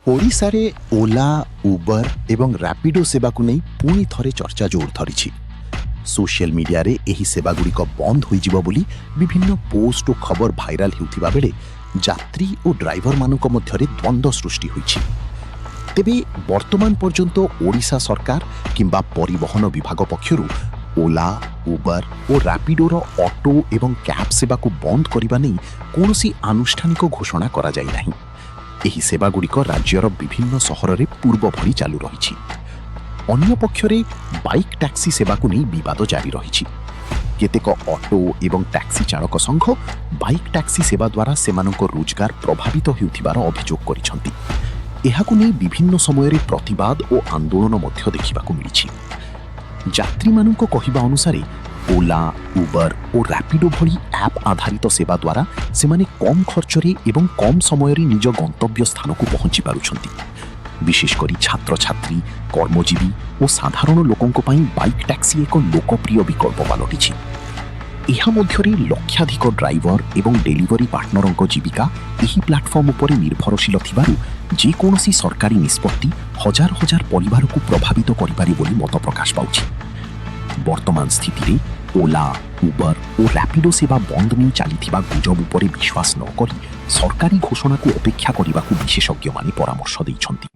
ओडिशारे ओला उबर एवं रैपिडो सेवा को नहीं पुणी थरे चर्चा जोर धरी सोशल मीडिया रे एही सेवागुड़िक बंद हो विभिन्न पोस्ट और खबर भाइराल होता बेले यात्री और ड्राइवर मानक मध्यरे द्वंद्व सृष्टि होइछि। तेबे वर्तमान पर्यंत ओडिशा सरकार किंबा परिवहन विभाग पक्षरु ओला उबर और रैपिडोर ऑटो एवं कैब सेवा को बंद करने नहीं कौनसी आनुष्ठानिक घोषणा करा जाई नाही। एही सेवागुड़िक राज्यर विभिन्न सहर रे पूर्व भली चालू रही। अन्य पक्षरे बाइक टैक्सी सेवा को नहीं विवाद जारी रही। केतेक ऑटो एवं टैक्सी चालक संघ बाइक टैक्सी सेवा द्वारा सेमानक रोजगार प्रभावित होउथिबार अभियोग करिसंती। एहाकु नहीं विभिन्न समय रे प्रतिवाद और आंदोलन मध्य देखिबाकु मिलिछि। यात्री मानक कहिबा अनुसार ओला उबर और रैपिडो भली ऐप आधारित सेवा द्वारा सेमाने कम खर्चरे एवं कम समय रे निज गंतव्य स्थान को पहुंची पारुछंती। विशेषकर छात्र छात्री कर्मजीवी और साधारण लोकों बाइक टैक्सी एक लोकप्रिय विकल्प पलटिछि। एहा मध्यरे लक्षाधिक ड्राइवर एवं डेलीवरी पार्टनरଙ୍କ जीविका एही प्लाटफर्म उपर निर्भरशील थिबारु जे कोनोसी सरकारी निष्पत्ति हजार हजार परिवार को प्रभावित करिपारि बोली मत प्रकाश पाउछि। वर्तमान स्थिति रे ओला उबर और रैपिडो सेवा बंद नहीं चलीथिबा गुजब उपरे विश्वास न करी सरकारी घोषणा को अपेक्षा करने विशेषज्ञ माने परामर्श दैछंती।